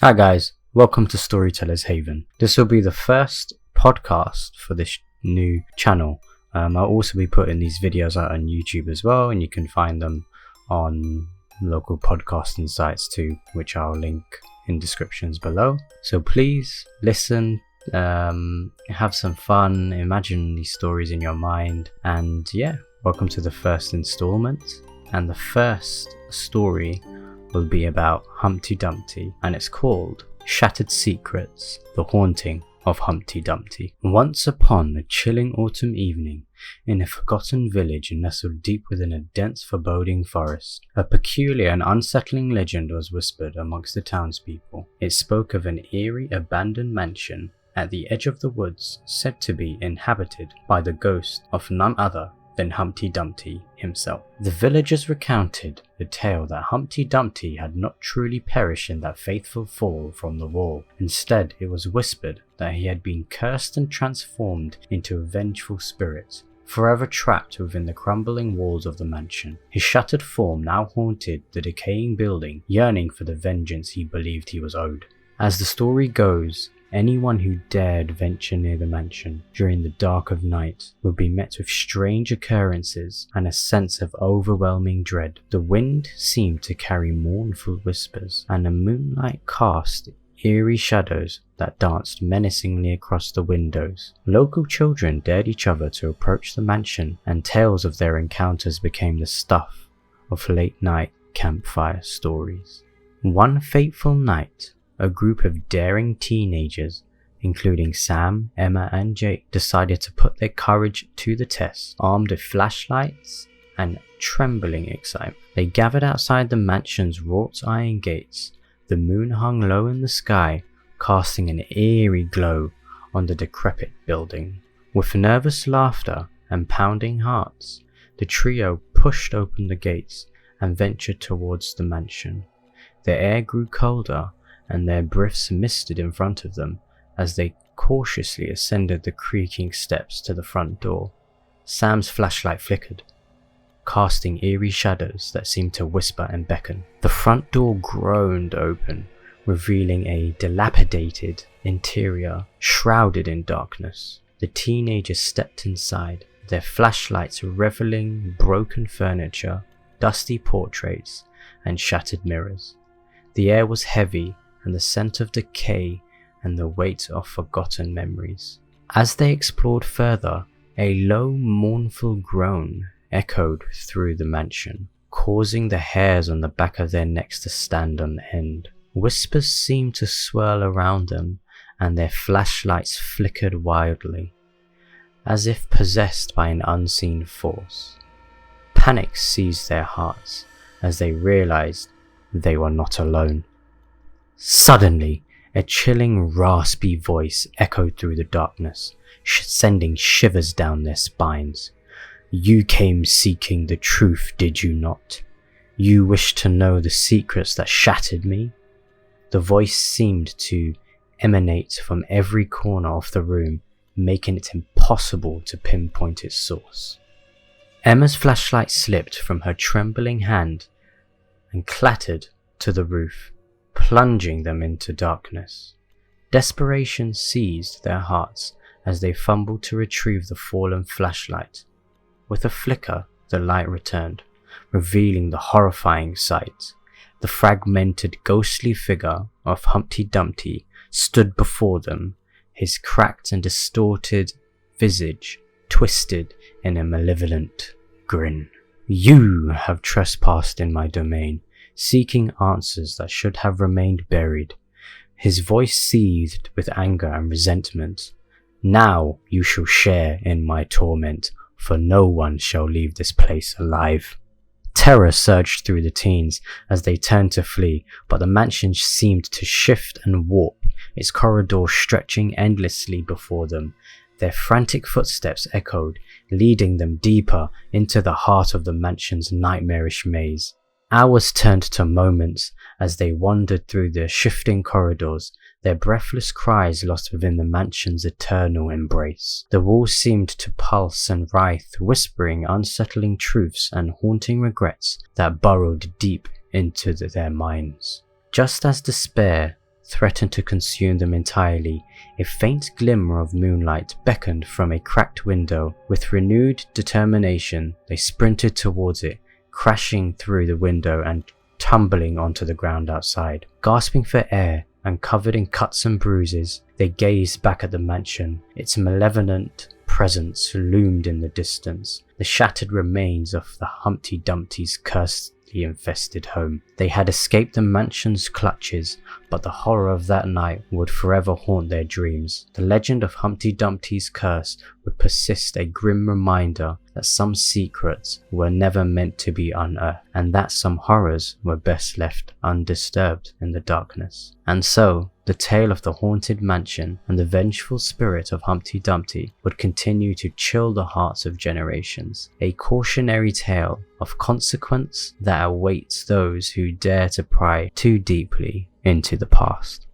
Hi guys, welcome to Storyteller's Haven. This will be the first podcast for this new channel. I'll also be putting these videos out on YouTube as well, and you can find them on local podcasting sites too, which I'll link in descriptions below. So please listen, have some fun, imagine these stories in your mind, and yeah, welcome to the first installment. And the first story will be about Humpty Dumpty, and it's called Shattered Secrets, The Haunting of Humpty Dumpty. Once upon a chilling autumn evening, in a forgotten village nestled deep within a dense foreboding forest, a peculiar and unsettling legend was whispered amongst the townspeople. It spoke of an eerie abandoned mansion at the edge of the woods, said to be inhabited by the ghost of none other than Humpty Dumpty himself. The villagers recounted the tale that Humpty Dumpty had not truly perished in that fateful fall from the wall. Instead, it was whispered that he had been cursed and transformed into a vengeful spirit, forever trapped within the crumbling walls of the mansion. His shattered form now haunted the decaying building, yearning for the vengeance he believed he was owed. As the story goes, anyone who dared venture near the mansion during the dark of night would be met with strange occurrences and a sense of overwhelming dread. The wind seemed to carry mournful whispers, and the moonlight cast eerie shadows that danced menacingly across the windows. Local children dared each other to approach the mansion, and tales of their encounters became the stuff of late-night campfire stories. One fateful night, a group of daring teenagers, including Sam, Emma and Jake, decided to put their courage to the test. Armed with flashlights and trembling excitement, they gathered outside the mansion's wrought iron gates. The moon hung low in the sky, casting an eerie glow on the decrepit building. With nervous laughter and pounding hearts, the trio pushed open the gates and ventured towards the mansion. The air grew colder, and their breaths misted in front of them as they cautiously ascended the creaking steps to the front door. Sam's flashlight flickered, casting eerie shadows that seemed to whisper and beckon. The front door groaned open, revealing a dilapidated interior shrouded in darkness. The teenagers stepped inside, their flashlights revealing broken furniture, dusty portraits, and shattered mirrors. The air was heavy, and the scent of decay and the weight of forgotten memories. As they explored further, a low, mournful groan echoed through the mansion, causing the hairs on the back of their necks to stand on end. Whispers seemed to swirl around them, and their flashlights flickered wildly, as if possessed by an unseen force. Panic seized their hearts as they realized they were not alone. Suddenly, a chilling, raspy voice echoed through the darkness, sending shivers down their spines. "You came seeking the truth, did you not? You wished to know the secrets that shattered me?" The voice seemed to emanate from every corner of the room, making it impossible to pinpoint its source. Emma's flashlight slipped from her trembling hand and clattered to the roof, plunging them into darkness. Desperation seized their hearts as they fumbled to retrieve the fallen flashlight. With a flicker, the light returned, revealing the horrifying sight. The fragmented, ghostly figure of Humpty Dumpty stood before them, his cracked and distorted visage twisted in a malevolent grin. "You have trespassed in my domain, seeking answers that should have remained buried." His voice seethed with anger and resentment. "Now you shall share in my torment, for no one shall leave this place alive." Terror surged through the teens as they turned to flee, but the mansion seemed to shift and warp, its corridors stretching endlessly before them. Their frantic footsteps echoed, leading them deeper into the heart of the mansion's nightmarish maze. Hours turned to moments as they wandered through the shifting corridors, their breathless cries lost within the mansion's eternal embrace. The walls seemed to pulse and writhe, whispering unsettling truths and haunting regrets that burrowed deep into their minds. Just as despair threatened to consume them entirely, a faint glimmer of moonlight beckoned from a cracked window. With renewed determination, they sprinted towards it, crashing through the window and tumbling onto the ground outside. Gasping for air and covered in cuts and bruises, they gazed back at the mansion. Its malevolent presence loomed in the distance, the shattered remains of the Humpty Dumpty's cursed infested home. They had escaped the mansion's clutches, but the horror of that night would forever haunt their dreams. The legend of Humpty Dumpty's curse would persist, a grim reminder that some secrets were never meant to be unearthed, and that some horrors were best left undisturbed in the darkness. And so, the tale of the haunted mansion and the vengeful spirit of Humpty Dumpty would continue to chill the hearts of generations, a cautionary tale of consequence that awaits those who dare to pry too deeply into the past.